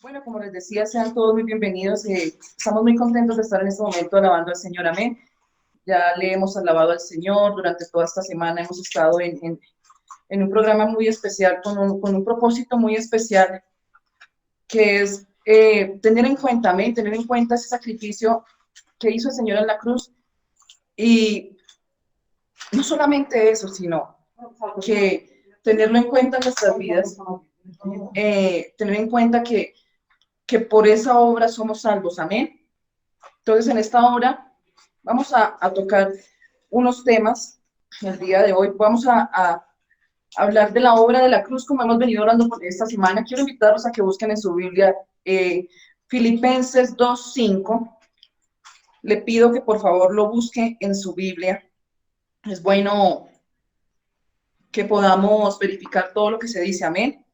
Bueno, como les decía, sean todos muy bienvenidos. Estamos muy contentos de estar en este momento alabando al Señor. Amén. Ya le hemos alabado al Señor durante toda esta semana. Hemos estado en un programa muy especial, con un propósito muy especial, que es tener en cuenta, amén, tener en cuenta ese sacrificio que hizo el Señor en la cruz. Y no solamente eso, sino que tenerlo en cuenta en nuestras vidas, tener en cuenta que por esa obra somos salvos, amén. Entonces, en esta hora vamos a tocar unos temas. El día de hoy vamos a hablar de la obra de la cruz, como hemos venido hablando por esta semana. Quiero invitarlos a que busquen en su Biblia Filipenses 2:5. Le pido que por favor lo busque en su Biblia. Es bueno que podamos verificar todo lo que se dice, amén.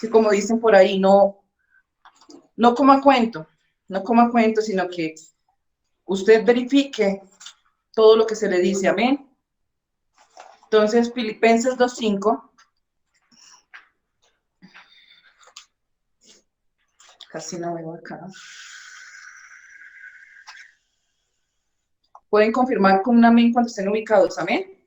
Que como dicen por ahí, no coma cuento, no coma cuento, sino que usted verifique todo lo que se le dice, amén. Entonces, Filipenses 2:5, casi no veo acá. Pueden confirmar con un amén cuando estén ubicados, amén.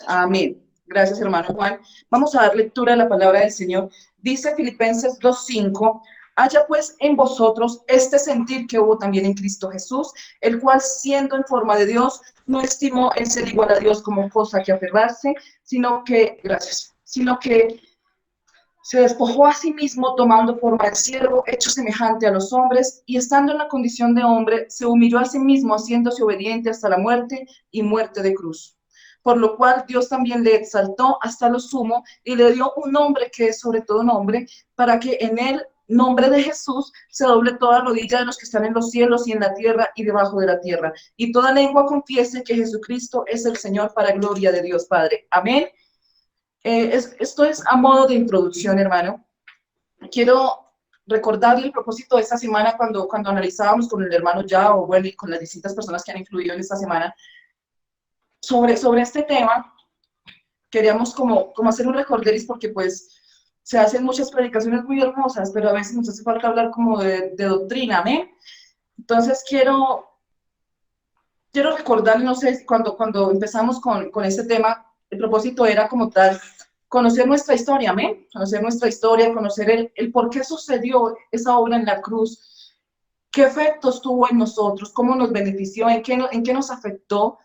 Amén. Gracias, hermano Juan. Vamos a dar lectura a la palabra del Señor. Dice Filipenses 2:5, haya pues en vosotros este sentir que hubo también en Cristo Jesús, el cual siendo en forma de Dios, no estimó el ser igual a Dios como cosa que aferrarse, sino que se despojó a sí mismo tomando forma de siervo, hecho semejante a los hombres, y estando en la condición de hombre, se humilló a sí mismo, haciéndose obediente hasta la muerte y muerte de cruz. Por lo cual Dios también le exaltó hasta lo sumo y le dio un nombre que es sobre todo nombre, para que en el nombre de Jesús se doble toda rodilla de los que están en los cielos y en la tierra y debajo de la tierra, y toda lengua confiese que Jesucristo es el Señor para gloria de Dios Padre. Amén. Esto es a modo de introducción, hermano. Quiero recordarle el propósito de esta semana cuando analizábamos con el hermano ya, o bueno, y con las distintas personas que han influido en esta semana, sobre este tema. Queríamos como hacer un recorderis porque pues se hacen muchas predicaciones muy hermosas, pero a veces nos hace falta hablar como de doctrina, ¿amén? Entonces quiero recordarle, no sé, cuando empezamos con este tema, el propósito era como tal conocer nuestra historia, amén, conocer nuestra historia, conocer el por qué sucedió esa obra en la cruz, qué efectos tuvo en nosotros, cómo nos benefició, en qué nos afectó,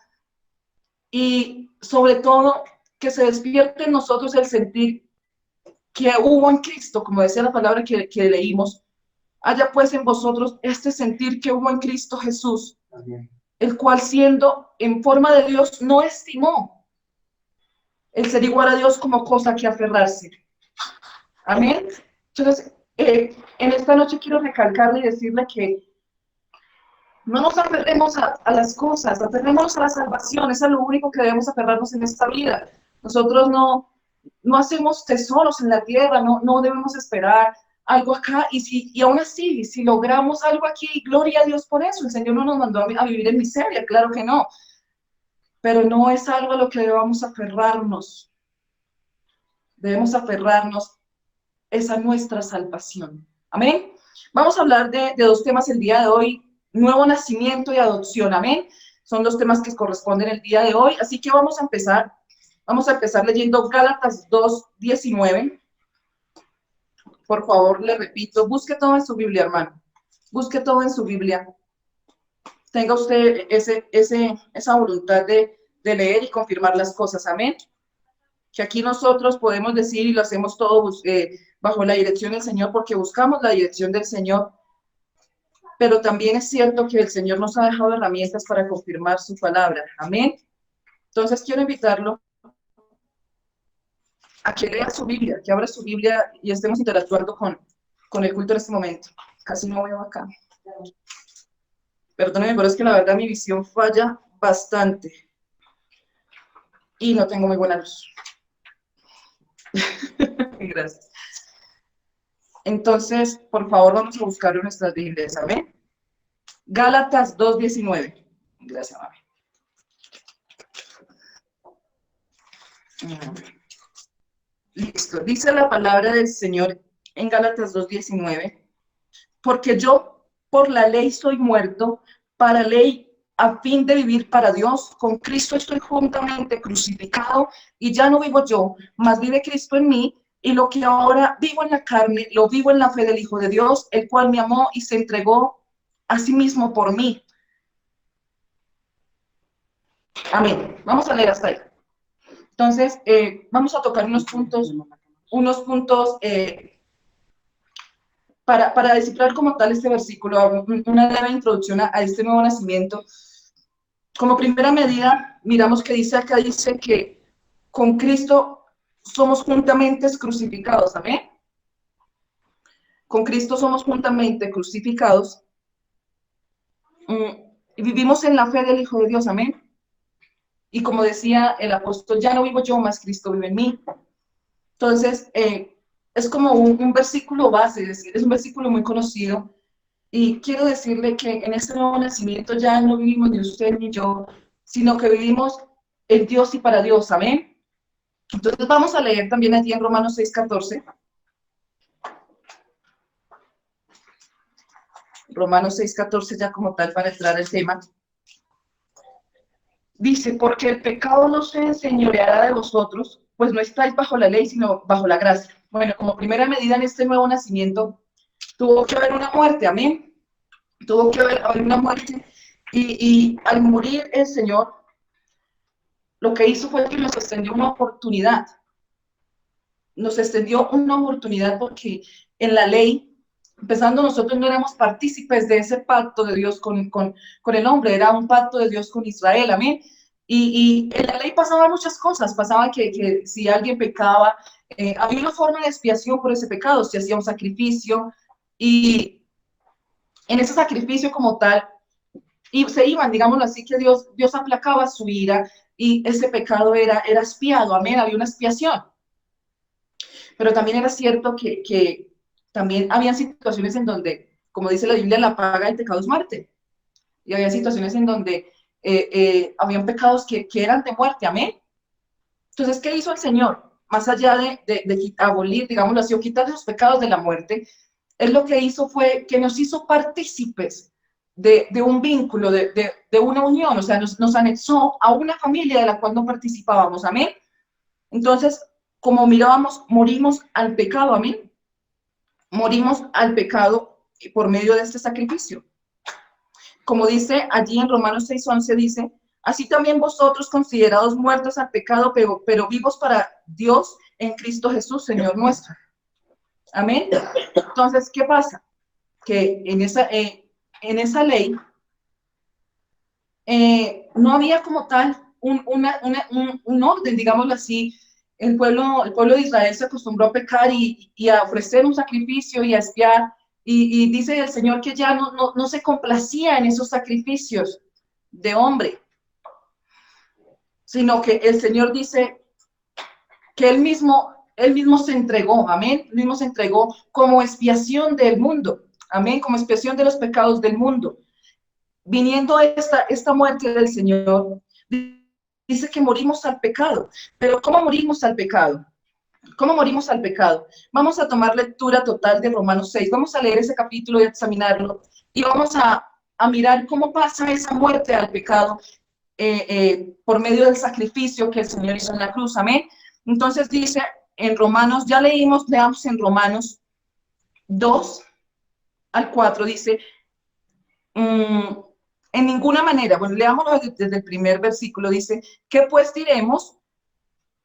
y sobre todo que se despierte en nosotros el sentir que hubo en Cristo, como decía la palabra que leímos, haya pues en vosotros este sentir que hubo en Cristo Jesús, amén, el cual siendo en forma de Dios no estimó el ser igual a Dios como cosa que aferrarse. Amén. Entonces, en esta noche quiero recalcarle y decirle que no nos aferremos a las cosas, aferremos a la salvación, es a lo único que debemos aferrarnos en esta vida. Nosotros no hacemos tesoros en la tierra, no debemos esperar algo acá, y aún así, si logramos algo aquí, gloria a Dios por eso. El Señor no nos mandó a vivir en miseria, claro que no, pero no es algo a lo que debamos aferrarnos. Debemos aferrarnos, es a nuestra salvación. Amén. Vamos a hablar de dos temas el día de hoy: nuevo nacimiento y adopción. Amén. Son los temas que corresponden el día de hoy, así que vamos a empezar. Vamos a empezar leyendo Gálatas 2:19. Por favor, le repito, busque todo en su Biblia, hermano. Busque todo en su Biblia. Tenga usted esa voluntad de leer y confirmar las cosas. Amén. Que aquí nosotros podemos decir y lo hacemos todo bajo la dirección del Señor, porque buscamos la dirección del Señor, pero también es cierto que el Señor nos ha dejado herramientas para confirmar su palabra. Amén. Entonces quiero invitarlo a que lea su Biblia, que abra su Biblia y estemos interactuando con el culto en este momento. Casi no veo acá. Perdónenme, pero es que la verdad mi visión falla bastante y no tengo muy buena luz. Gracias. Entonces, por favor, vamos a buscar en nuestras Biblias, ¿amén? Gálatas 2:19. Gracias, mami. Listo, dice la palabra del Señor en Gálatas 2:19, porque yo por la ley soy muerto, para ley a fin de vivir para Dios, con Cristo estoy juntamente crucificado, y ya no vivo yo, mas vive Cristo en mí, y lo que ahora vivo en la carne, lo vivo en la fe del Hijo de Dios, el cual me amó y se entregó a sí mismo por mí. Amén. Vamos a leer hasta ahí. Entonces, vamos a tocar unos puntos para descifrar como tal este versículo, una leve introducción a este nuevo nacimiento. Como primera medida, miramos que dice acá, dice que con Cristo somos juntamente crucificados, ¿amén? Con Cristo somos juntamente crucificados y vivimos en la fe del Hijo de Dios, ¿amén? Y como decía el apóstol, ya no vivo yo, más Cristo vive en mí. Entonces, es como un versículo base, es decir, es un versículo muy conocido. Y quiero decirle que en este nuevo nacimiento ya no vivimos ni usted ni yo, sino que vivimos en Dios y para Dios, ¿amén? Entonces vamos a leer también aquí en Romanos 6:14. Romanos 6:14 ya como tal para entrar al tema. Dice, porque el pecado no se enseñoreará de vosotros, pues no estáis bajo la ley, sino bajo la gracia. Bueno, como primera medida en este nuevo nacimiento, tuvo que haber una muerte, amén. Tuvo que haber una muerte. Y al morir el Señor, lo que hizo fue que nos extendió una oportunidad. Nos extendió una oportunidad porque en la ley, empezando nosotros no éramos partícipes de ese pacto de Dios con el hombre, era un pacto de Dios con Israel, amén. Y en la ley pasaban muchas cosas, pasaba que si alguien pecaba, había una forma de expiación por ese pecado, se hacía un sacrificio y en ese sacrificio como tal, y se iban, digámoslo así, que Dios aplacaba su ira y ese pecado era expiado, amén, había una expiación. Pero también era cierto que también había situaciones en donde, como dice la Biblia, la paga del pecado es muerte. Y había situaciones en donde habían pecados que eran de muerte, amén. Entonces, ¿qué hizo el Señor? Más allá de abolir, digámoslo así, o quitar los pecados de la muerte, Él lo que hizo fue que nos hizo partícipes de un vínculo, de una unión, o sea, nos anexó a una familia de la cual no participábamos, amén. Entonces, como mirábamos, morimos al pecado, amén. Morimos al pecado por medio de este sacrificio. Como dice allí en Romanos 6:11, dice, así también vosotros considerados muertos al pecado, pero vivos para Dios en Cristo Jesús, Señor nuestro. Amén. Entonces, ¿qué pasa? Que en esa ley no había como tal un orden, digámoslo así. El pueblo de Israel se acostumbró a pecar y a ofrecer un sacrificio y a expiar. Y dice el Señor que ya no se complacía en esos sacrificios de hombre, sino que el Señor dice que Él mismo se entregó, amén, Él mismo se entregó como expiación del mundo, amén, como expiación de los pecados del mundo. Viniendo esta muerte del Señor, dice que morimos al pecado. Pero ¿cómo morimos al pecado? ¿Cómo morimos al pecado? Vamos a tomar lectura total de Romanos 6. Vamos a leer ese capítulo y examinarlo. Y vamos a mirar cómo pasa esa muerte al pecado por medio del sacrificio que el Señor hizo en la cruz. Amén. Entonces dice en Romanos, ya leamos en Romanos 2 al 4, dice, en ninguna manera, bueno, leámoslo desde el primer versículo, dice, ¿qué pues diremos?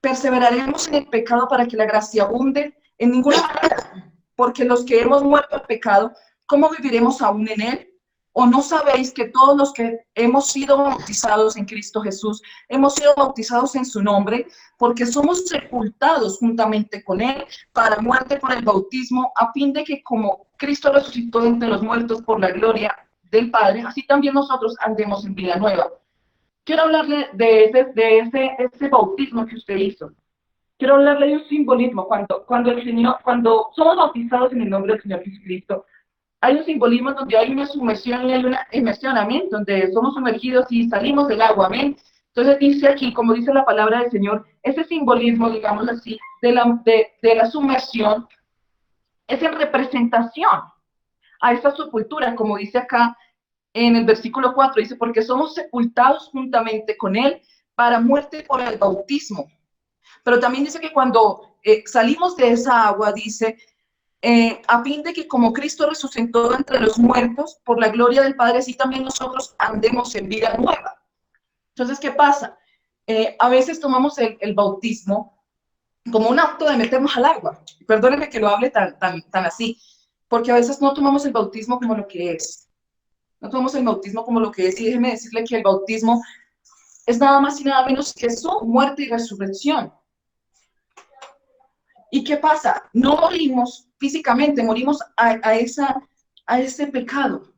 ¿Perseveraremos en el pecado para que la gracia abunde? En ninguna manera, porque los que hemos muerto al pecado, ¿cómo viviremos aún en él? ¿O no sabéis que todos los que hemos sido bautizados en Cristo Jesús, hemos sido bautizados en su nombre? Porque somos sepultados juntamente con él para muerte por el bautismo, a fin de que como Cristo resucitó entre los muertos por la gloria del Padre, así también nosotros andemos en vida nueva. Quiero hablarle de ese bautismo que usted hizo. Quiero hablarle de un simbolismo. Cuando somos bautizados en el nombre del Señor Jesucristo, hay un simbolismo donde hay una sumersión y hay una inmersión, amén, donde somos sumergidos y salimos del agua, amén. Entonces dice aquí, como dice la palabra del Señor, ese simbolismo, digamos así, de la sumersión, es en representación a esta sepultura, como dice acá en el versículo 4, dice, porque somos sepultados juntamente con Él para muerte por el bautismo. Pero también dice que cuando salimos de esa agua, dice, a fin de que como Cristo resucitó entre los muertos, por la gloria del Padre, así también nosotros andemos en vida nueva. Entonces, ¿qué pasa? A veces tomamos el bautismo como un acto de meternos al agua. Perdónenme que lo hable tan así, porque a veces no tomamos el bautismo como lo que es. No tomamos el bautismo como lo que es. Y déjeme decirle que el bautismo es nada más y nada menos que su muerte y resurrección. ¿Y qué pasa? No morimos físicamente, morimos a ese pecado.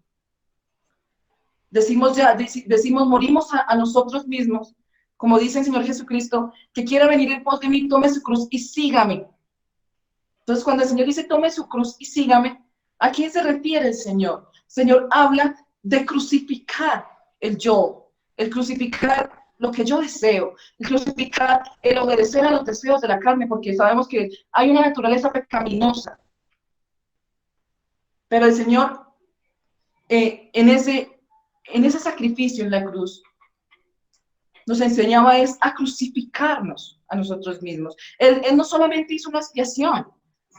Decimos, morimos a nosotros mismos, como dice el Señor Jesucristo, que quiera venir en pos de mí, tome su cruz y sígame. Entonces, cuando el Señor dice, tome su cruz y sígame, ¿a quién se refiere el Señor? El Señor habla de crucificar el yo, el crucificar lo que yo deseo, el crucificar, el obedecer a los deseos de la carne, porque sabemos que hay una naturaleza pecaminosa. Pero el Señor, en ese sacrificio en la cruz, nos enseñaba es a crucificarnos a nosotros mismos. Él no solamente hizo una expiación,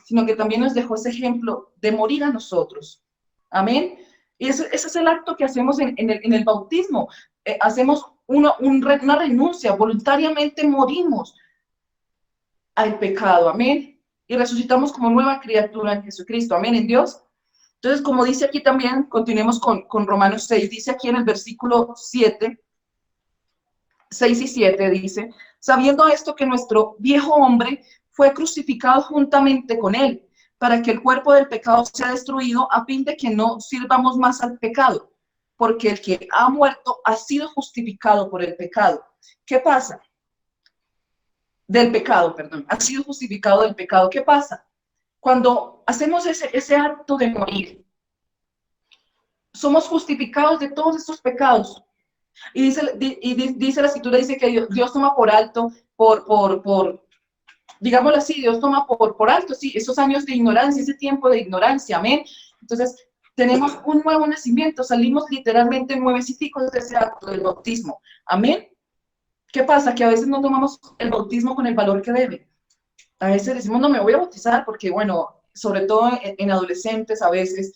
sino que también nos dejó ese ejemplo de morir a nosotros. Amén. Y ese es el acto que hacemos en el bautismo. Hacemos una renuncia, voluntariamente morimos al pecado. Amén. Y resucitamos como nueva criatura en Jesucristo. Amén, en Dios. Entonces, como dice aquí también, continuemos con Romanos 6, dice aquí en el versículo 7, 6 y 7 dice, sabiendo esto que nuestro viejo hombre fue crucificado juntamente con él, para que el cuerpo del pecado sea destruido, a fin de que no sirvamos más al pecado, porque el que ha muerto ha sido justificado por el pecado. ¿Qué pasa? Del pecado, perdón, ha sido justificado del pecado. ¿Qué pasa? Cuando hacemos ese acto de morir, somos justificados de todos estos pecados. Y dice la escritura, dice que Dios toma por alto, digámoslo así, Dios toma por alto, sí, esos años de ignorancia, ese tiempo de ignorancia, amén. Entonces, tenemos un nuevo nacimiento, salimos literalmente nuevecitos de ese acto del bautismo, amén. ¿Qué pasa? Que a veces no tomamos el bautismo con el valor que debe. A veces decimos, no me voy a bautizar porque, bueno, sobre todo en adolescentes a veces,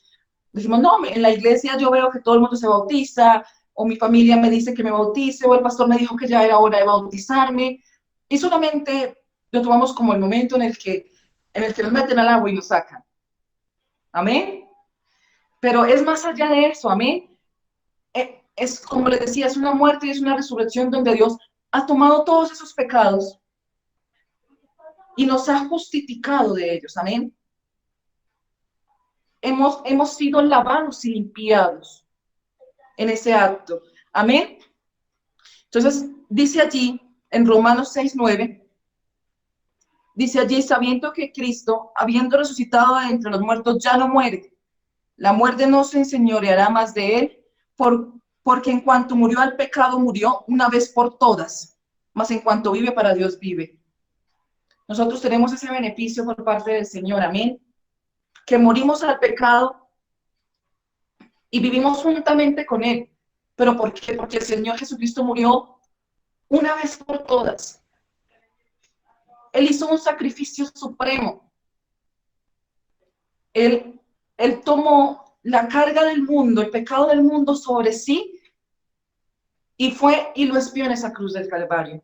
decimos, no, en la iglesia yo veo que todo el mundo se bautiza, o mi familia me dice que me bautice, o el pastor me dijo que ya era hora de bautizarme, y solamente lo tomamos como el momento en el que nos meten al agua y nos sacan. Amén. Pero es más allá de eso, amén. Es como les decía, es una muerte y es una resurrección donde Dios ha tomado todos esos pecados y nos ha justificado de ellos, amén. Hemos sido lavados y limpiados en ese acto. Amén. Entonces, dice allí en Romanos 6:9, dice allí, sabiendo que Cristo, habiendo resucitado de entre los muertos, ya no muere. La muerte no se enseñoreará más de él, porque en cuanto murió al pecado, murió una vez por todas, mas en cuanto vive para Dios vive. Nosotros tenemos ese beneficio por parte del Señor, amén, que morimos al pecado y vivimos juntamente con Él. ¿Pero por qué? Porque el Señor Jesucristo murió una vez por todas. Él hizo un sacrificio supremo. Él tomó la carga del mundo, el pecado del mundo sobre sí y fue y lo expió en esa cruz del Calvario.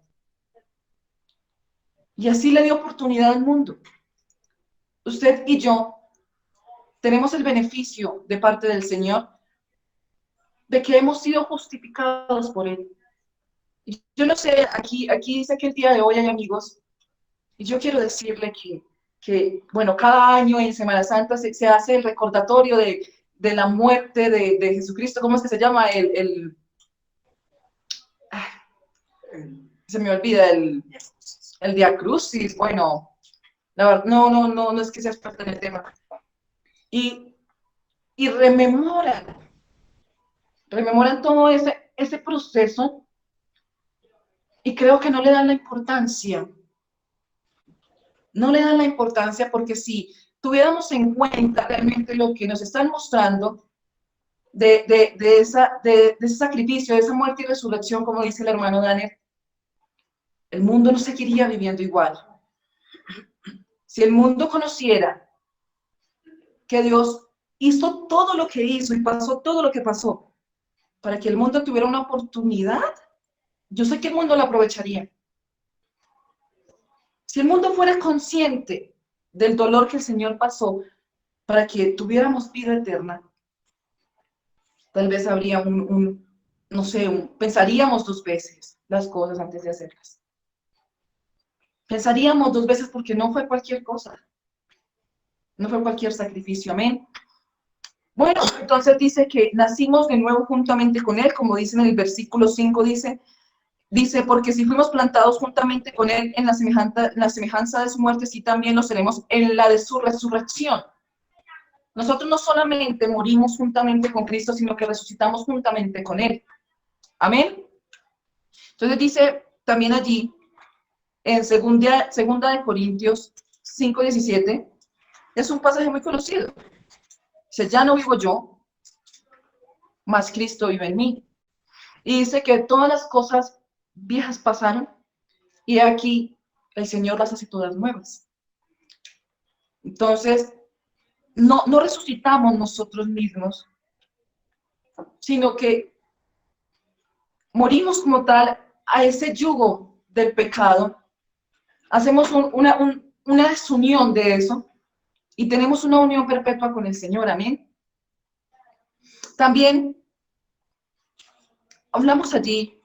Y así le dio oportunidad al mundo. Usted y yo tenemos el beneficio de parte del Señor de que hemos sido justificados por Él. Yo no sé, aquí dice que el día de hoy hay amigos, y yo quiero decirle bueno, cada año en Semana Santa se hace el recordatorio de la muerte de Jesucristo. ¿Cómo es que se llama? Se me olvida, el Vía Crucis. Bueno, la verdad, no es que sea experta en el tema. Y rememoran todo ese proceso Y creo que no le dan la importancia. No le dan la importancia porque si tuviéramos en cuenta realmente lo que nos están mostrando de ese sacrificio, de esa muerte y resurrección, como dice el hermano Daniel, el mundo no seguiría viviendo igual. Si el mundo conociera que Dios hizo todo lo que hizo y pasó todo lo que pasó para que el mundo tuviera una oportunidad, yo sé que el mundo la aprovecharía. Si el mundo fuera consciente del dolor que el Señor pasó para que tuviéramos vida eterna, tal vez habría no sé, pensaríamos dos veces las cosas antes de hacerlas. Pensaríamos dos veces porque no fue cualquier cosa, no fue cualquier sacrificio, amén. Bueno, entonces dice que nacimos de nuevo juntamente con Él, como dice en el versículo 5, dice, porque si fuimos plantados juntamente con Él en la semejanza de su muerte, sí también lo seremos en la de su resurrección. Nosotros no solamente morimos juntamente con Cristo, sino que resucitamos juntamente con Él. Amén. Entonces dice también allí, en segunda de Corintios 5:17, es un pasaje muy conocido. Dice, ya no vivo yo, mas Cristo vive en mí. Y dice que todas las cosas viejas pasaron y aquí el Señor las hace todas nuevas. Entonces, no resucitamos nosotros mismos, sino que morimos como tal a ese yugo del pecado, hacemos una desunión de eso y tenemos una unión perpetua con el Señor, amén. También hablamos allí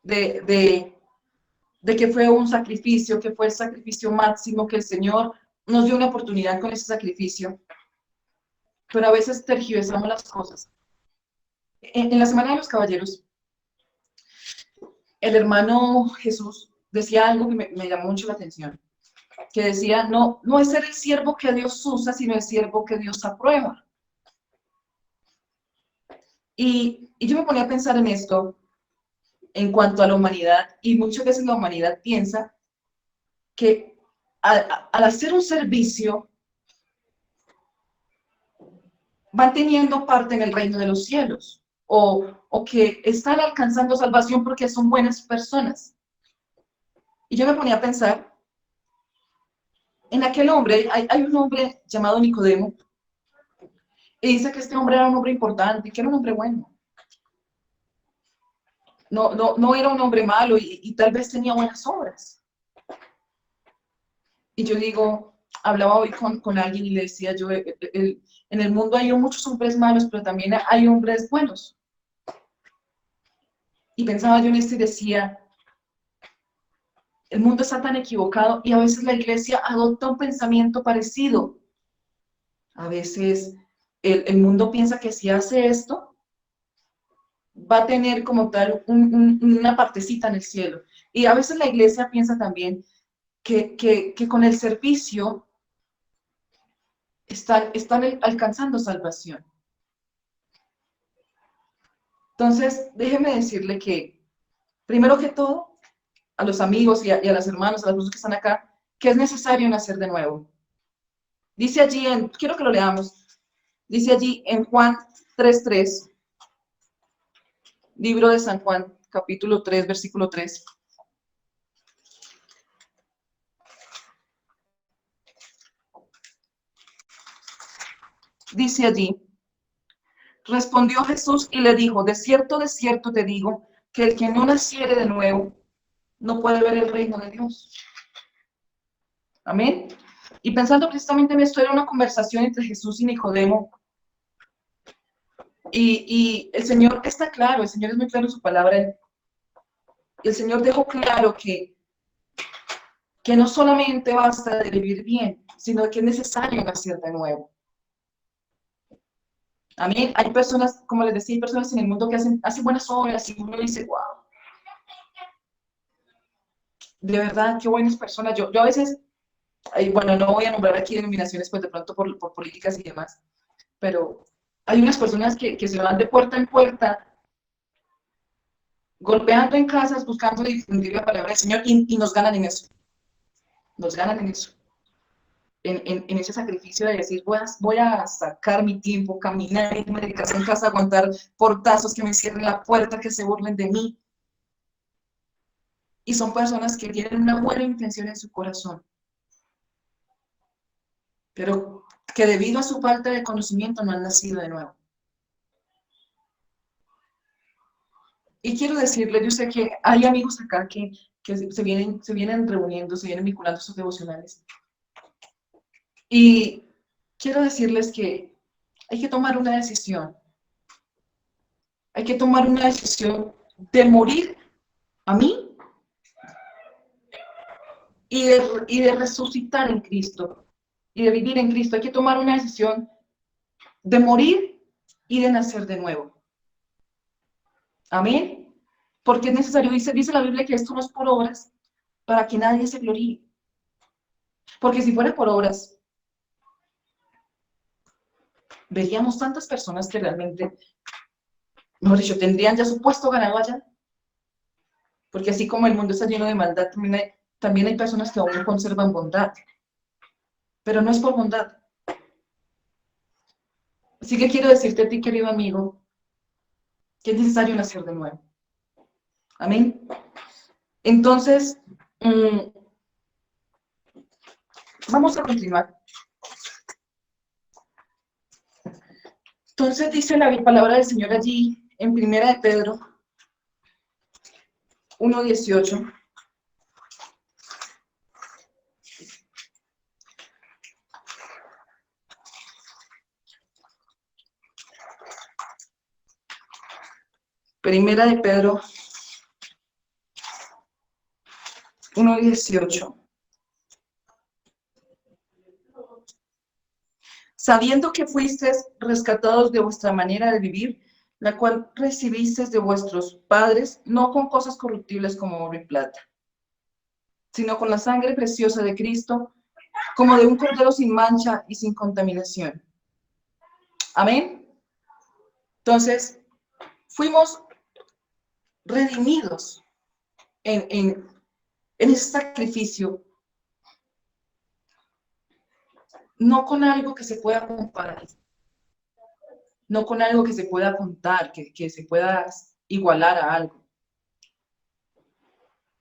de que fue un sacrificio, que fue el sacrificio máximo, que el Señor nos dio una oportunidad con ese sacrificio, pero a veces tergiversamos las cosas. En la Semana de los Caballeros, el hermano Jesús decía algo que me llamó mucho la atención, que decía, no es ser el siervo que Dios usa, sino el siervo que Dios aprueba. Y yo me ponía a pensar en esto en cuanto a la humanidad, y muchas veces la humanidad piensa que al hacer un servicio, van teniendo parte en el reino de los cielos, o que están alcanzando salvación porque son buenas personas. Y yo me ponía a pensar en aquel hombre, hay un hombre llamado Nicodemo, y dice que este hombre era un hombre importante, que era un hombre bueno. No era un hombre malo y tal vez tenía buenas obras. Y yo digo, hablaba hoy con alguien y le decía yo, en el mundo hay muchos hombres malos, pero también hay hombres buenos. Y pensaba yo en esto y decía, el mundo está tan equivocado y a veces la iglesia adopta un pensamiento parecido. A veces el mundo piensa que si hace esto, va a tener como tal una partecita en el cielo. Y a veces la iglesia piensa también que con el servicio están alcanzando salvación. Entonces, déjeme decirle que, primero que todo, a los amigos y a las hermanas, a las personas que están acá, que es necesario nacer de nuevo. Dice allí, quiero que lo leamos, dice allí en Juan 3:3, libro de San Juan, capítulo 3, versículo 3. Dice allí, respondió Jesús y le dijo, de cierto te digo, que el que no naciere de nuevo, no puede ver el reino de Dios. Amén. Y pensando precisamente en esto, era una conversación entre Jesús y Nicodemo. Y el Señor está claro, el Señor es muy claro en su palabra. El Señor dejó claro que no solamente basta de vivir bien, sino que es necesario nacer de nuevo. Amén. Hay personas, como les decía, hay personas en el mundo que hacen buenas obras y uno dice, wow, de verdad, qué buenas personas. Yo a veces, bueno, no voy a nombrar aquí denominaciones, pues de pronto por políticas y demás, pero hay unas personas que se van de puerta en puerta golpeando en casas, buscando difundir la palabra del Señor y nos ganan en eso. Nos ganan en eso. En ese sacrificio de decir, voy a sacar mi tiempo, caminar, irme de casa en casa, aguantar portazos, que me cierren la puerta, que se burlen de mí. Y son personas que tienen una buena intención en su corazón, pero que debido a su falta de conocimiento no han nacido de nuevo. Y quiero decirles, yo sé que hay amigos acá que se vienen reuniendo, se vienen vinculando a sus devocionales. Y quiero decirles que hay que tomar una decisión. Hay que tomar una decisión de morir a mí y de resucitar en Cristo y de vivir en Cristo. Hay que tomar una decisión de morir y de nacer de nuevo. Amén. Porque es necesario, dice la Biblia, que esto no es por obras, para que nadie se gloríe. Porque si fuera por obras, veríamos tantas personas que realmente, mejor dicho, tendrían ya su puesto ganado allá. Porque así como el mundo está lleno de maldad, también hay personas que aún conservan bondad. Pero no es por bondad. Así que quiero decirte a ti, querido amigo, que es necesario nacer de nuevo. Amén. Entonces, vamos a continuar. Entonces dice la palabra del Señor allí en Primera de Pedro 1:18. Primera de Pedro 1:18. Sabiendo que fuisteis rescatados de vuestra manera de vivir, la cual recibisteis de vuestros padres, no con cosas corruptibles como oro y plata, sino con la sangre preciosa de Cristo, como de un cordero sin mancha y sin contaminación. Amén. Entonces, fuimos redimidos en ese sacrificio, no con algo que se pueda comparar, no con algo que se pueda contar, que se pueda igualar a algo,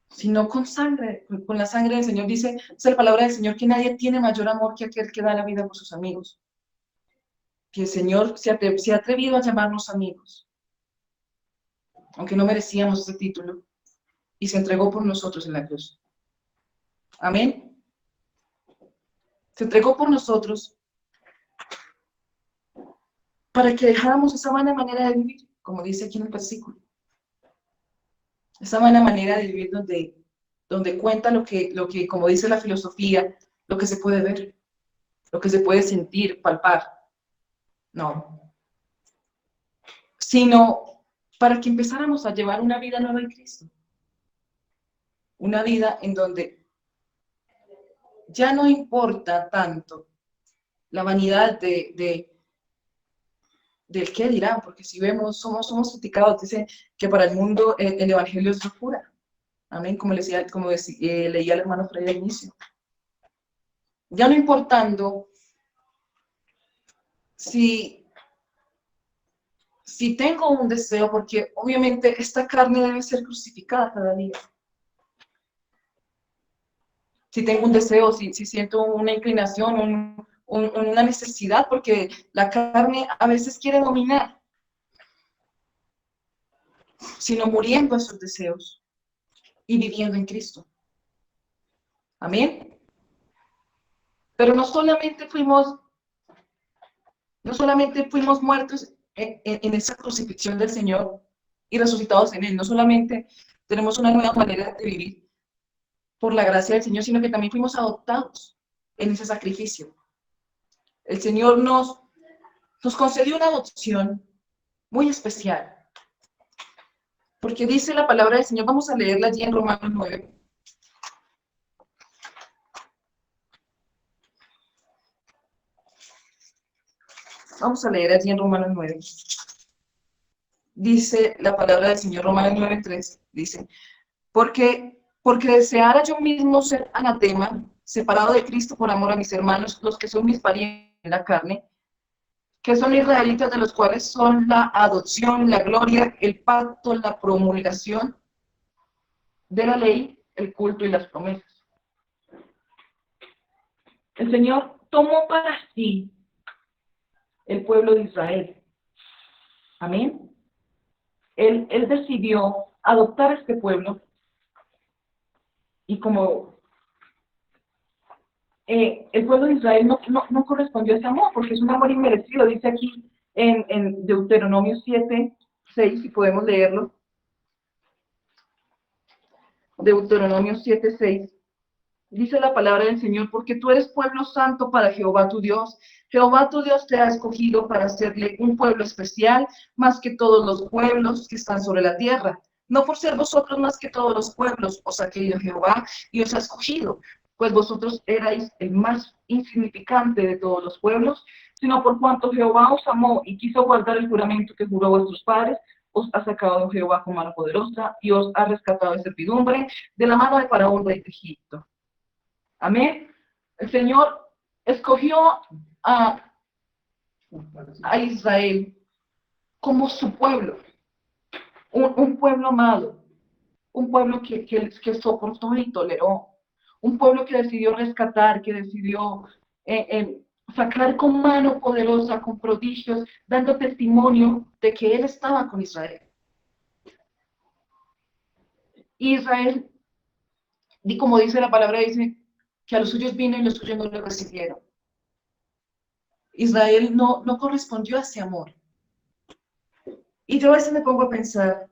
sino con sangre, con la sangre del Señor. Dice la palabra del Señor que nadie tiene mayor amor que aquel que da la vida por sus amigos. Que el Señor se ha atrevido a llamarnos amigos, aunque no merecíamos ese título, y se entregó por nosotros en la cruz. Amén. Se entregó por nosotros para que dejáramos esa buena manera de vivir, como dice aquí en el versículo. Esa buena manera de vivir donde cuenta lo que, como dice la filosofía, lo que se puede ver, lo que se puede sentir, palpar. No. Sino para que empezáramos a llevar una vida nueva en Cristo. Una vida en donde ya no importa tanto la vanidad del qué dirán, porque si vemos, somos criticados, dice que para el mundo el evangelio es locura. Amén, como leía el hermano Freddy al inicio. Ya no importando si tengo un deseo, porque obviamente esta carne debe ser crucificada cada día. Si tengo un deseo, si siento una inclinación, una necesidad, porque la carne a veces quiere dominar, sino muriendo a esos deseos y viviendo en Cristo. Amén. Pero no solamente fuimos muertos en esa crucifixión del Señor y resucitados en Él, no solamente tenemos una nueva manera de vivir por la gracia del Señor, sino que también fuimos adoptados en ese sacrificio. El Señor nos concedió una adopción muy especial, porque dice la palabra del Señor, vamos a leerla allí en Romanos 9. Vamos a leer allí en Romanos 9. dice la palabra del Señor, Romanos 9:3, dice, porque deseara yo mismo ser anatema, separado de Cristo por amor a mis hermanos, los que son mis parientes en la carne, que son israelitas, de los cuales son la adopción, la gloria, el pacto, la promulgación de la ley, el culto y las promesas. El Señor tomó para sí el pueblo de Israel. Amén. Él decidió adoptar este pueblo y como el pueblo de Israel no correspondió a ese amor, porque es un amor inmerecido, dice aquí en Deuteronomio 7:6, si podemos leerlo. Deuteronomio 7:6. Dice la palabra del Señor, porque tú eres pueblo santo para Jehová tu Dios. Jehová tu Dios te ha escogido para hacerle un pueblo especial, más que todos los pueblos que están sobre la tierra. No por ser vosotros más que todos los pueblos, os ha querido Jehová y os ha escogido, pues vosotros erais el más insignificante de todos los pueblos, sino por cuanto Jehová os amó y quiso guardar el juramento que juró a vuestros padres, os ha sacado Jehová con mano poderosa y os ha rescatado de servidumbre de la mano de Faraón rey de Egipto. Amén. El Señor escogió a, a Israel como su pueblo, un pueblo amado, un pueblo que soportó y toleró, un pueblo que decidió rescatar, que decidió sacar con mano poderosa, con prodigios, dando testimonio de que Él estaba con Israel. Israel, y como dice la palabra, dice que a los suyos vino y los suyos no lo recibieron. Israel no correspondió a ese amor. Y yo a veces me pongo a pensar,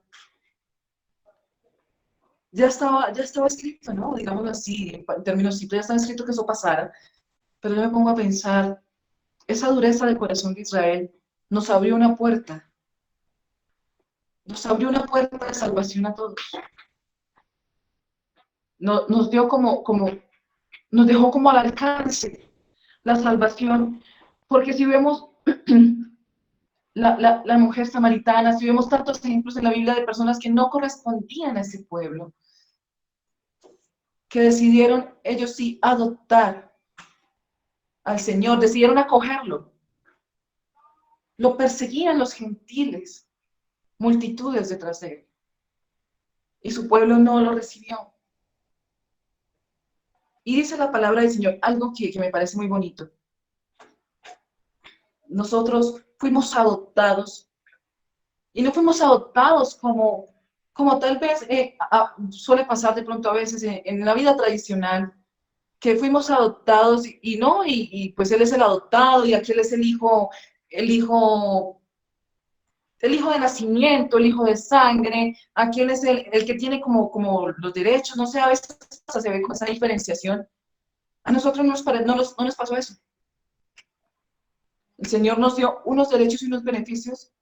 ya estaba escrito, ¿no? Digámoslo así, en términos simples, ya estaba escrito que eso pasara, pero yo me pongo a pensar, esa dureza del corazón de Israel nos abrió una puerta de salvación a todos. Nos dio nos dejó como al alcance la salvación, porque si vemos la mujer samaritana, si vemos tantos ejemplos en la Biblia de personas que no correspondían a ese pueblo, que decidieron ellos sí adoptar al Señor, decidieron acogerlo. Lo perseguían los gentiles, multitudes detrás de él, y su pueblo no lo recibió. Y dice la palabra del Señor, algo que me parece muy bonito. Nosotros fuimos adoptados, y no fuimos adoptados como tal vez suele pasar de pronto a veces en la vida tradicional, que fuimos adoptados y no, y pues él es el adoptado y aquel es el hijo de nacimiento, el hijo de sangre, aquel es el que tiene como los derechos, no sé, a veces se ve con esa diferenciación. A nosotros no nos pasó eso. El Señor nos dio unos derechos y unos beneficios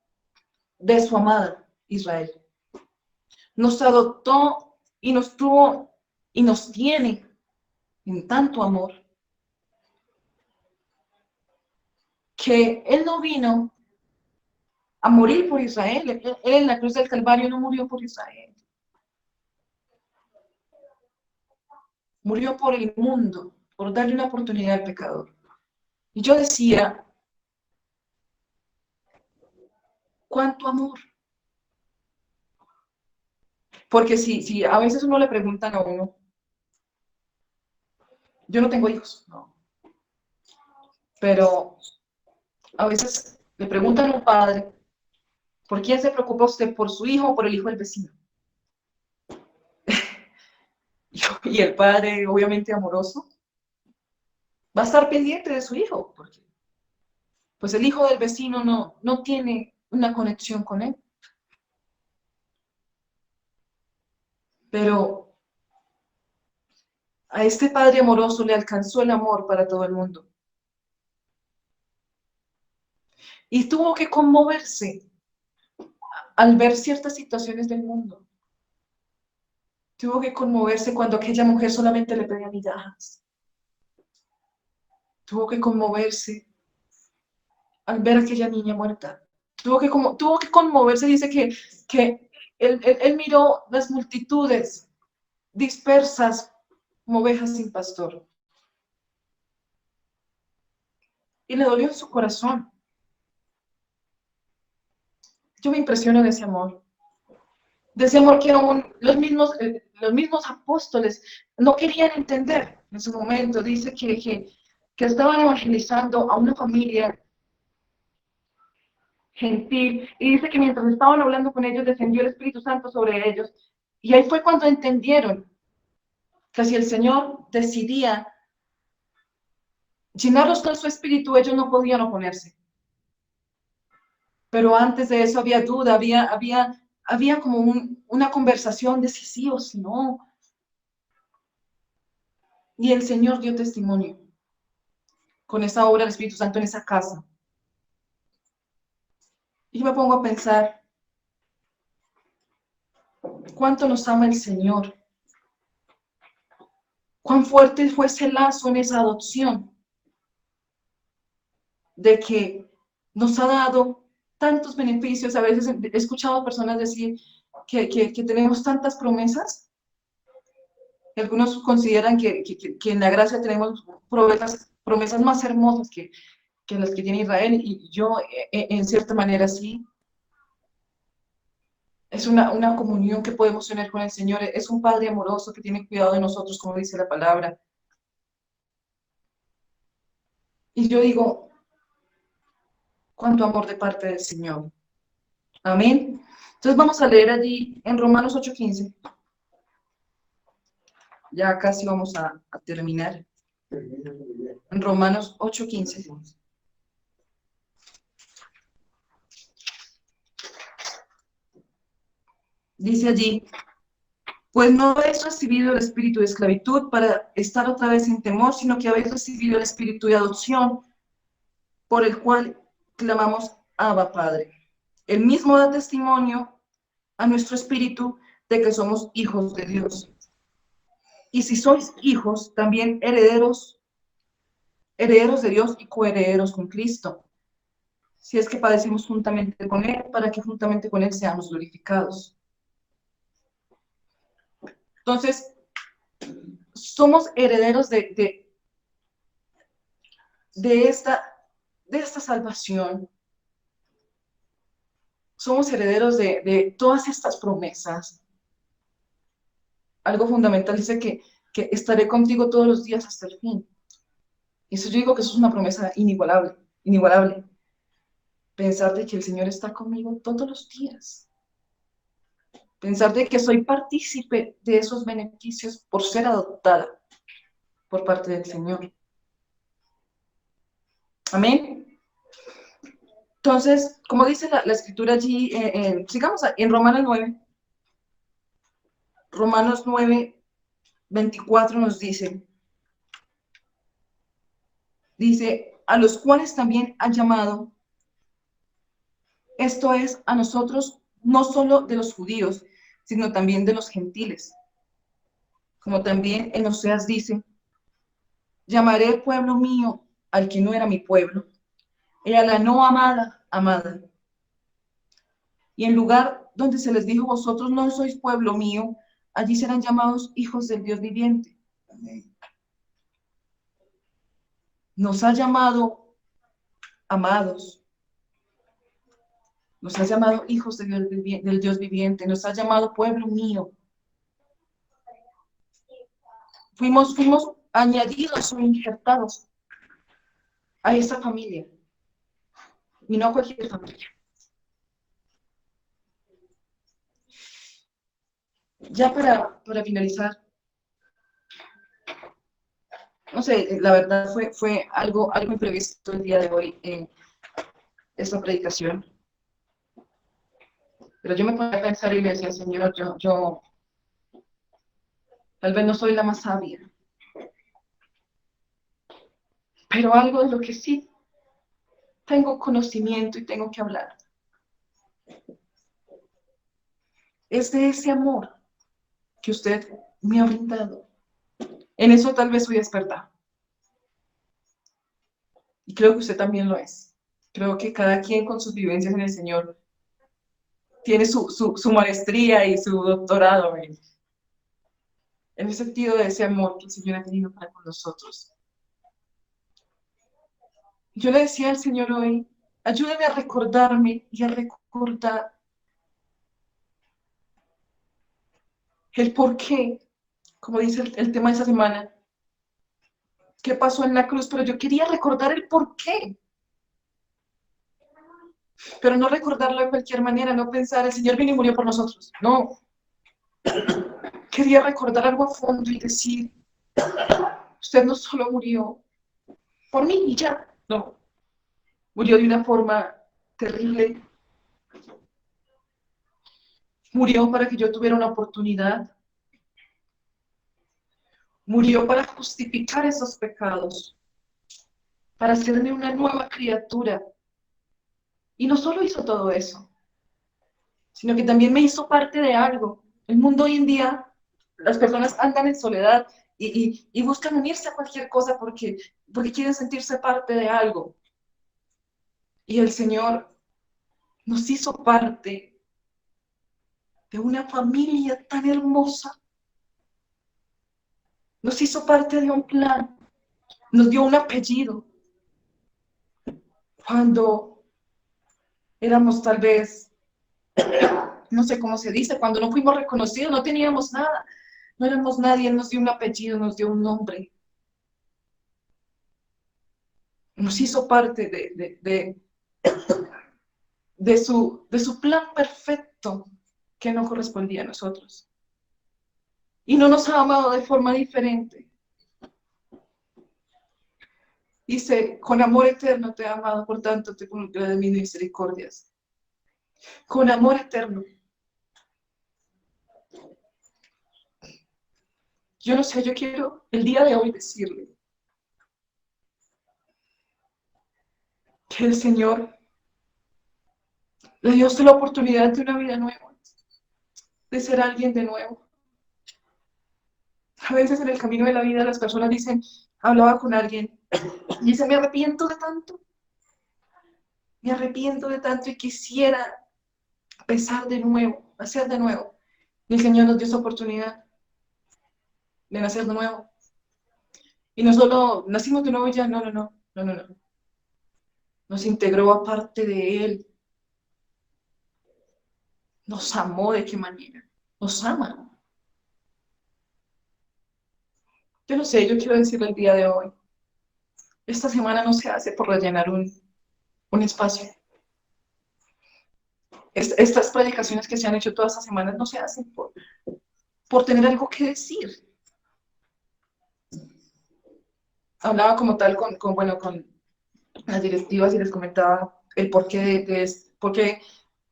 de su amada Israel. Nos adoptó y nos tuvo y nos tiene en tanto amor que Él no vino a morir por Israel. Él en la cruz del Calvario no murió por Israel. Murió por el mundo, por darle una oportunidad al pecador. Y yo decía, ¿cuánto amor? Porque si a veces uno le preguntan a uno, yo no tengo hijos, no, pero a veces le preguntan a un padre, ¿por quién se preocupa usted? ¿Por su hijo o por el hijo del vecino? Y el padre, obviamente amoroso, va a estar pendiente de su hijo, porque pues el hijo del vecino no tiene una conexión con él. Pero a este padre amoroso le alcanzó el amor para todo el mundo. Y tuvo que conmoverse al ver ciertas situaciones del mundo. Tuvo que conmoverse cuando aquella mujer solamente le pedía migajas. Tuvo que conmoverse al ver a aquella niña muerta. tuvo que conmoverse, dice que él miró las multitudes dispersas como ovejas sin pastor. Y le dolió en su corazón. Yo me impresiono de ese amor que aún los mismos apóstoles no querían entender en su momento. Dice que estaban evangelizando a una familia gentil, y dice que mientras estaban hablando con ellos, descendió el Espíritu Santo sobre ellos, y ahí fue cuando entendieron que si el Señor decidía llenarlos con su espíritu, ellos no podían oponerse. Pero antes de eso había duda, había como una conversación de si sí o si no. Y el Señor dio testimonio con esa obra del Espíritu Santo en esa casa. Y yo me pongo a pensar, ¿cuánto nos ama el Señor? ¿Cuán fuerte fue ese lazo en esa adopción? De que nos ha dado tantos beneficios. A veces he escuchado a personas decir que tenemos tantas promesas. Algunos consideran que en la gracia tenemos promesas más hermosas que las que tiene Israel, y yo en cierta manera sí. Es una comunión que podemos tener con el Señor. Es un Padre amoroso que tiene cuidado de nosotros, como dice la palabra. Y yo digo, cuánto amor de parte del Señor. Amén. Entonces vamos a leer allí en Romanos 8:15. Ya casi vamos a terminar. En Romanos 8:15. Dice allí, pues no habéis recibido el espíritu de esclavitud para estar otra vez en temor, sino que habéis recibido el espíritu de adopción, por el cual clamamos Abba, Padre. El mismo da testimonio a nuestro espíritu de que somos hijos de Dios. Y si sois hijos, también herederos de Dios y coherederos con Cristo, si es que padecemos juntamente con Él, para que juntamente con Él seamos glorificados. Entonces, somos herederos de esta salvación. Somos herederos de todas estas promesas. Algo fundamental dice que estaré contigo todos los días hasta el fin. Y eso yo digo que eso es una promesa inigualable, inigualable. Pensar de que el Señor está conmigo todos los días. Pensar de que soy partícipe de esos beneficios por ser adoptada por parte del Señor. Amén. Entonces, como dice la escritura allí, sigamos en Romanos 9. Romanos 9:24 nos dice, a los cuales también ha llamado, esto es, a nosotros, no solo de los judíos, sino también de los gentiles. Como también en Oseas dice, llamaré pueblo mío al que no era mi pueblo, y a la no amada, amada. Y en lugar donde se les dijo, vosotros no sois pueblo mío, allí serán llamados hijos del Dios viviente. Amén. Nos ha llamado amados, nos ha llamado hijos del Dios viviente, nos ha llamado pueblo mío. Fuimos añadidos o injertados a esa familia, y no a cualquier familia. Ya para finalizar, no sé, la verdad fue algo imprevisto el día de hoy, esta predicación. Pero yo me ponía a pensar y le decía, Señor, yo tal vez no soy la más sabia, pero algo de lo que sí tengo conocimiento y tengo que hablar es de ese amor que usted me ha brindado. En eso tal vez soy experta. Y creo que usted también lo es. Creo que cada quien con sus vivencias en el Señor tiene su maestría y su doctorado en el sentido de ese amor que el Señor ha tenido para con nosotros. Yo le decía al Señor hoy, ayúdame a recordarme y a recordar el por qué, como dice el tema de esta semana, qué pasó en la cruz, pero yo quería recordar el por qué, pero no recordarlo de cualquier manera, no pensar, el Señor vino y murió por nosotros, no, quería recordar algo a fondo y decir, usted no solo murió por mí y ya, no, murió de una forma terrible, murió para que yo tuviera una oportunidad, murió para justificar esos pecados, para hacerme una nueva criatura. Y no solo hizo todo eso, sino que también me hizo parte de algo. El mundo hoy en día, las personas andan en soledad y buscan unirse a cualquier cosa porque quieren sentirse parte de algo. Y el Señor nos hizo parte de una familia tan hermosa, nos hizo parte de un plan, nos dio un apellido. Cuando éramos tal vez, no sé cómo se dice, cuando no fuimos reconocidos, no teníamos nada, no éramos nadie, Él nos dio un apellido, nos dio un nombre, nos hizo parte de su plan perfecto que no correspondía a nosotros. Y no nos ha amado de forma diferente. Dice, con amor eterno te he amado, por tanto te cumpliré de mis misericordias. Con amor eterno. Yo no sé, yo quiero el día de hoy decirle que el Señor le dio a usted la oportunidad de una vida nueva, de ser alguien de nuevo. A veces en el camino de la vida las personas dicen, hablaba con alguien, y dice, me arrepiento de tanto y quisiera empezar de nuevo, hacer de nuevo. Y el Señor nos dio esa oportunidad de nacer de nuevo. Y no solo nacimos de nuevo y ya, no, no, no, no, no, no. Nos integró aparte de Él. Nos amó de qué manera. Nos ama. Yo no sé, yo quiero decirle el día de hoy. Esta semana no se hace por rellenar un espacio. Estas predicaciones que se han hecho todas estas semanas no se hacen por tener algo que decir. Hablaba como tal bueno, con las directivas y les comentaba el porqué porque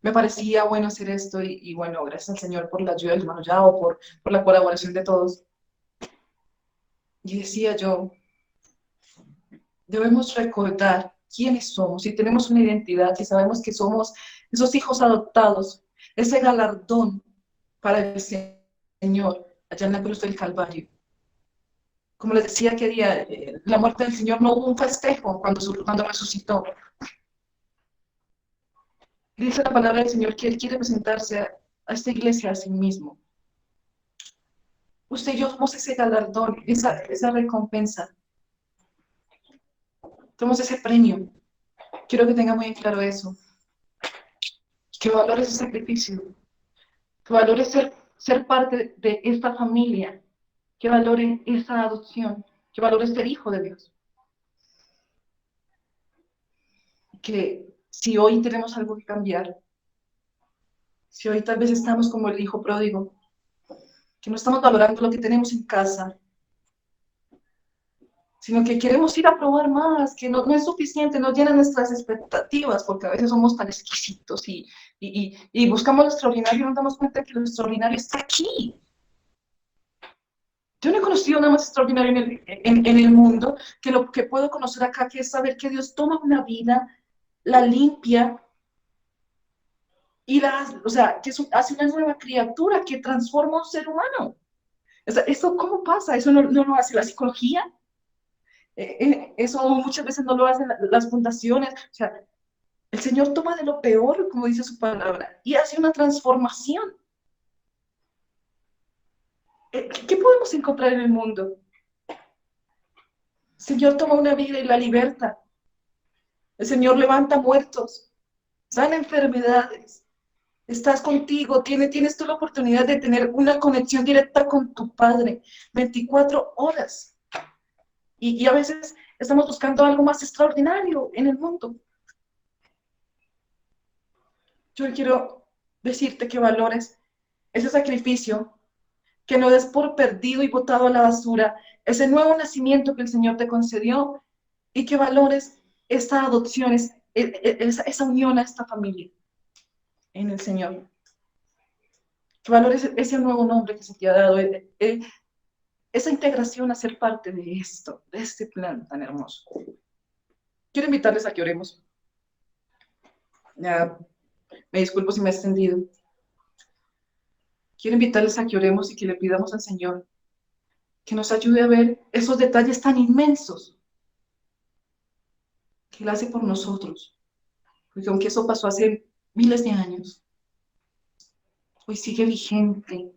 me parecía bueno hacer esto y bueno, gracias al Señor por la ayuda del hermano Yao, por la colaboración de todos. Y decía yo, debemos recordar quiénes somos, si tenemos una identidad, si sabemos que somos esos hijos adoptados, ese galardón para el Señor allá en la cruz del Calvario. Como les decía aquel día, la muerte del Señor no hubo un festejo cuando resucitó. Dice la palabra del Señor que Él quiere presentarse a esta iglesia a sí mismo. Usted y yo somos ese galardón, esa recompensa. Somos ese premio. Quiero que tenga muy claro eso. Que valores el sacrificio. Que valores ser parte de esta familia. Que valore esa adopción. Que valore ser hijo de Dios. Que si hoy tenemos algo que cambiar, si hoy tal vez estamos como el hijo pródigo, que no estamos valorando lo que tenemos en casa, sino que queremos ir a probar más, que no es suficiente, no llenan nuestras expectativas, porque a veces somos tan exquisitos y buscamos lo extraordinario y nos damos cuenta que lo extraordinario está aquí. Yo no he conocido nada más extraordinario en el mundo que lo que puedo conocer acá, que es saber que Dios toma una vida, la limpia y o sea, que hace una nueva criatura que transforma a un ser humano. O sea, ¿eso cómo pasa? ¿Eso no lo hace la psicología? Eso muchas veces no lo hacen las fundaciones. O sea, El Señor toma de lo peor, como dice su palabra, y hace una transformación. ¿Qué podemos encontrar en el mundo? El Señor toma una vida y la liberta. El Señor levanta muertos, sana enfermedades. Estás contigo, tienes tú la oportunidad de tener una conexión directa con tu Padre, 24 horas. Y a veces estamos buscando algo más extraordinario en el mundo. Yo quiero decirte que valores ese sacrificio, que no des por perdido y botado a la basura ese nuevo nacimiento que el Señor te concedió y que valores esta adopción, esa unión a esta familia en el Señor. Que valores ese nuevo nombre que se te ha dado, esa integración a ser parte de esto, de este plan tan hermoso. Quiero invitarles a que oremos. Ya, me disculpo si me he extendido. Quiero invitarles a que oremos y que le pidamos al Señor que nos ayude a ver esos detalles tan inmensos que Él hace por nosotros. Porque aunque eso pasó hace miles de años, hoy sigue vigente.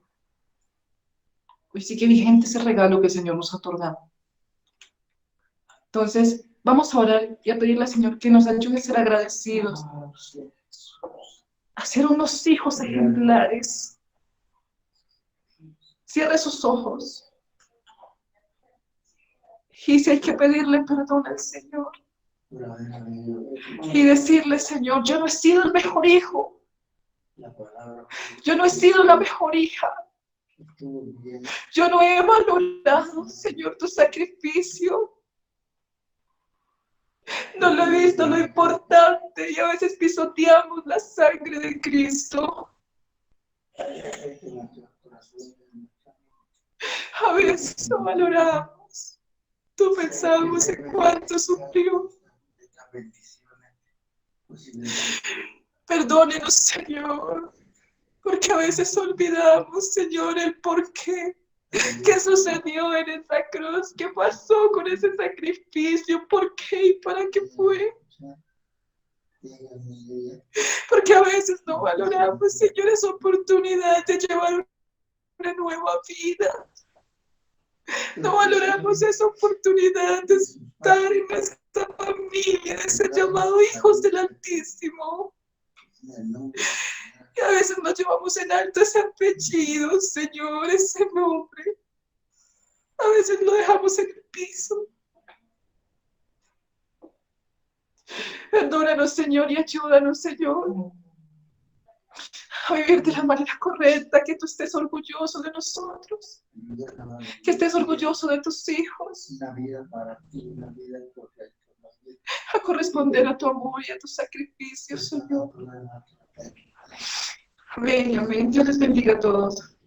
Hoy sigue vigente ese regalo que el Señor nos ha otorgado. Entonces, vamos a orar y a pedirle al Señor que nos ayude a ser agradecidos, a ser unos hijos ejemplares. Cierre sus ojos. Y si hay que pedirle perdón al Señor y decirle, Señor, yo no he sido el mejor hijo, yo no he sido la mejor hija, yo no he valorado, Señor, tu sacrificio, no lo he visto lo importante y a veces pisoteamos la sangre de Cristo. A veces no valoramos, no pensamos en cuánto sufrió. Perdónenos, Señor, porque a veces olvidamos, Señor, el porqué. ¿Qué sucedió en esa cruz? ¿Qué pasó con ese sacrificio? ¿Por qué y para qué fue? Porque a veces no valoramos, Señor, esa oportunidad de llevar una nueva vida. No valoramos esa oportunidad de estar en esta familia, de ser llamados hijos del Altísimo. Y a veces nos llevamos en alto ese apellido, Señor, ese nombre. A veces lo dejamos en el piso. Perdónanos, Señor, y ayúdanos, Señor, a vivir de la manera correcta, que tú estés orgulloso de nosotros, que estés orgulloso de tus hijos, a corresponder a tu amor y a tu sacrificio, Señor. Amén, amén. Dios les bendiga a todos.